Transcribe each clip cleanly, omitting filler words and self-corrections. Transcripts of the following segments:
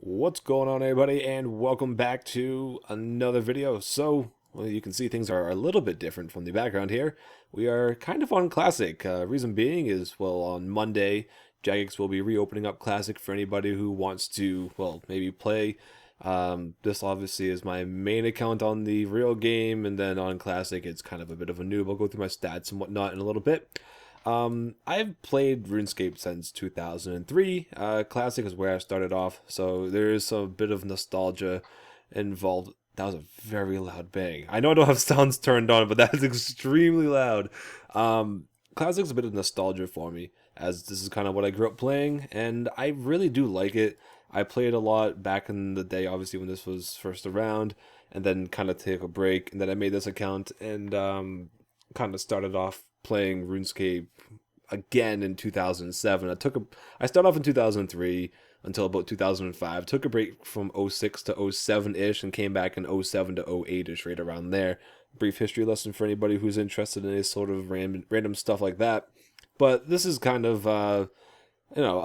What's going on, everybody, and welcome back to another video. Well, you can see things are a little bit different from the background here. We are kind of on Classic. Reason being is, well, on Monday, Jagex will be reopening up Classic for anybody who wants to, well, maybe play. This obviously is my main account on the real game, and then on Classic, it's kind of a bit of a noob. I'll go through my stats and whatnot in a little bit. I've played RuneScape since 2003. Classic is where I started off, so there is a bit of nostalgia involved. That was a very loud bang. I know I don't have sounds turned on, but that is extremely loud. Classic's a bit of nostalgia for me, as this is kind of what I grew up playing, and I really do like it. I played a lot back in the day, obviously, when this was first around, and then kind of take a break, and then I made this account, and kind of started off playing RuneScape again in 2007. I started off in 2003 until about 2005. Took a break from '06 to '07-ish and came back in '07 to '08-ish, right around there. Brief history lesson for anybody who's interested in any sort of random stuff like that. But this is kind of a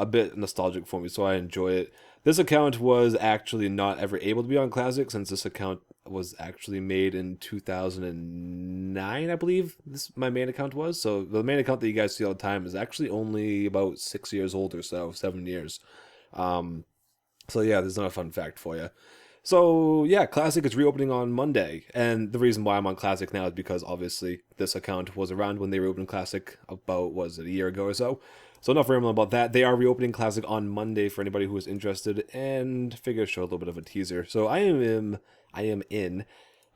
bit nostalgic for me, so I enjoy it. This account was actually not ever able to be on Classic, since this account was actually made in 2009, I believe my main account was. So the main account that you guys see all the time is actually only about 6 years old or so, 7 years. So yeah, there's not a fun fact for you. So yeah, Classic is reopening on Monday, and the reason why I'm on Classic now is because obviously this account was around when they reopened Classic about, was it a year ago or so? So enough rambling about that. They are reopening Classic on Monday for anybody who is interested, and figure show a little bit of a teaser. So I am in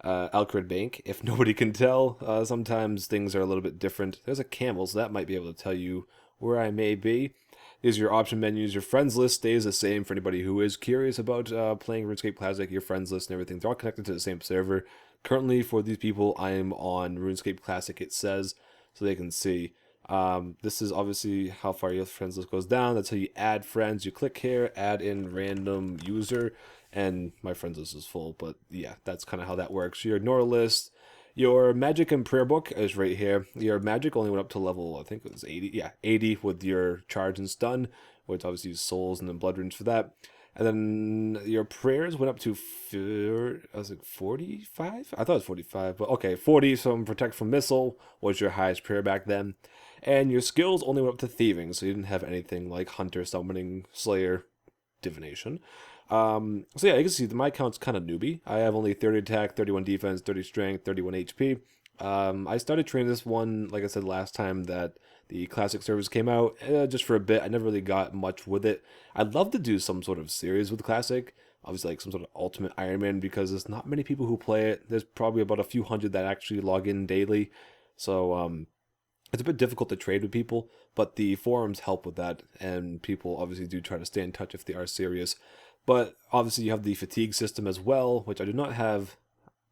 Alcrid Bank. If nobody can tell, sometimes things are a little bit different. There's a camel, so that might be able to tell you where I may be. These are your option menus. Your friends list stays the same for anybody who is curious about playing RuneScape Classic. Your friends list and everything, they're all connected to the same server. Currently, for these people, I am on RuneScape Classic, it says, so they can see. This is obviously how far your friends list goes down. That's how you add friends. You click here, add in random user, and my friends list is full. But yeah, that's kind of how that works. Your ignore list. Your magic and prayer book is right here. Your magic only went up to level, I think it was 80. Yeah, 80 with your charge and stun, which obviously use souls and then blood runes for that. And then your prayers went up to, I was like 45? I thought it was 45, but okay, 40. So protect from missile was your highest prayer back then. And your skills only went up to thieving, so you didn't have anything like hunter, summoning, slayer, divination. So yeah, you can see my account's kind of newbie. I have only 30 attack, 31 defense, 30 strength, 31 HP. I started training this one, like I said last time, that the Classic service came out, just for a bit. I never really got much with it. I'd love to do some sort of series with Classic, obviously like some sort of Ultimate Iron Man, because there's not many people who play it. There's probably about a few hundred that actually log in daily. So, it's a bit difficult to trade with people, but the forums help with that, and people obviously do try to stay in touch if they are serious. But obviously you have the fatigue system as well, which I do not have.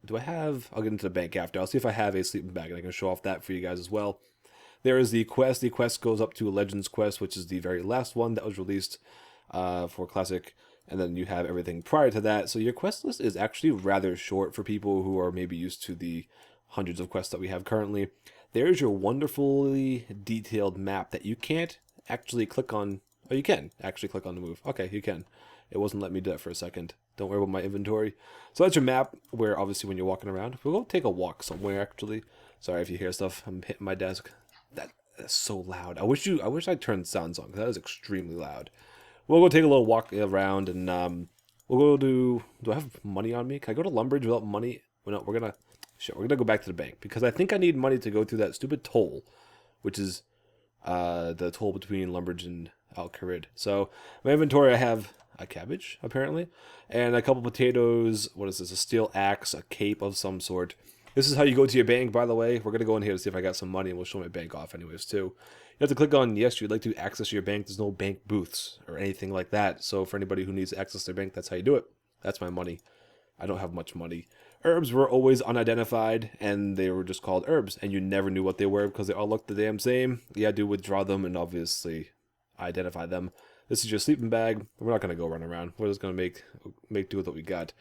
Do I have? I'll get into the bank after. I'll see if I have a sleeping bag, and I can show off that for you guys as well. There is the quest. The quest goes up to a Legends quest, which is the very last one that was released for Classic. And then you have everything prior to that. So your quest list is actually rather short for people who are maybe used to the hundreds of quests that we have currently. There's your wonderfully detailed map that you can't actually click on. Oh, you can actually click on the move. Okay, you can. It wasn't letting me do that for a second. Don't worry about my inventory. So that's your map, where obviously when you're walking around, we'll go take a walk somewhere actually. Sorry if you hear stuff. I'm hitting my desk. That's so loud. I wish I turned sounds on, because that is extremely loud. We'll go take a little walk around, and we'll go do I have money on me? Can I go to Lumbridge without money? Well, no, we're gonna go back to the bank, because I think I need money to go through that stupid toll, which is the toll between Lumbridge and Alcarid. So my inventory, I have a cabbage apparently, and a couple potatoes. What is this? A steel axe, a cape of some sort. This is how you go to your bank, by the way. We're gonna go in here to see if I got some money, and we'll show my bank off anyways too. You have to click on yes, you'd like to access your bank. There's no bank booths or anything like that. So for anybody who needs to access their bank, that's how you do it. That's my money. I don't have much money. Herbs were always unidentified, and they were just called herbs, and you never knew what they were because they all looked the damn same. You had to withdraw them and obviously identify them. This is your sleeping bag. We're not going to go run around. We're just going to make do with what we got.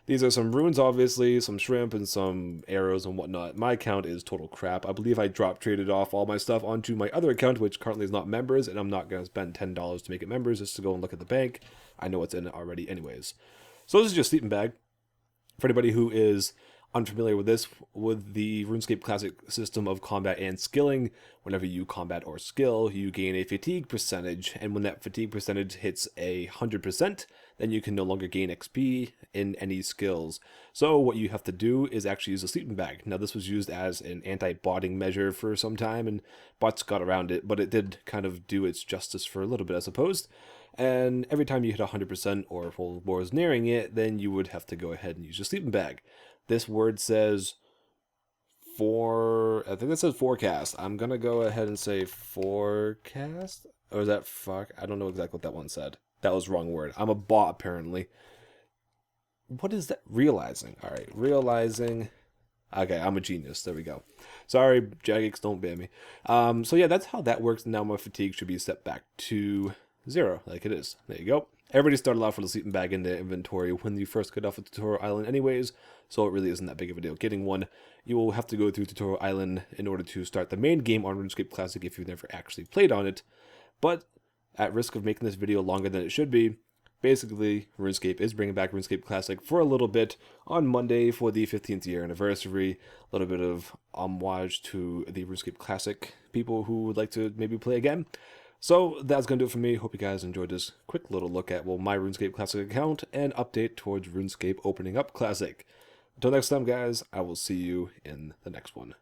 These are some runes, obviously, some shrimp, and some arrows and whatnot. My account is total crap. I believe I traded off all my stuff onto my other account, which currently is not members, and I'm not going to spend $10 to make it members just to go and look at the bank. I know what's in it already anyways. So this is your sleeping bag. For anybody who is unfamiliar with this, with the RuneScape Classic system of combat and skilling, whenever you combat or skill, you gain a fatigue percentage, and when that fatigue percentage hits 100%, then you can no longer gain XP in any skills. So what you have to do is actually use a sleeping bag. Now this was used as an anti-botting measure for some time, and bots got around it, but it did kind of do its justice for a little bit, I suppose. And every time you hit 100% or was nearing it, then you would have to go ahead and use your sleeping bag. This word says I think it says forecast. I'm going to go ahead and say forecast. Or is that fuck? I don't know exactly what that one said. That was the wrong word. I'm a bot, apparently. What is that? Realizing. All right, realizing. Okay, I'm a genius. There we go. Sorry, Jagex, don't ban me. So yeah, that's how that works. Now my fatigue should be set back to 0, like it is. There you go. Everybody started off with a sleeping bag in their inventory when you first get off of Tutorial Island anyways, so it really isn't that big of a deal getting one. You will have to go through Tutorial Island in order to start the main game on RuneScape Classic if you've never actually played on it. But at risk of making this video longer than it should be, basically RuneScape is bringing back RuneScape Classic for a little bit on Monday for the 15th year anniversary. A little bit of homage to the RuneScape Classic people who would like to maybe play again. So that's going to do it for me. Hope you guys enjoyed this quick little look at, well, my RuneScape Classic account and update towards RuneScape opening up Classic. Until next time, guys, I will see you in the next one.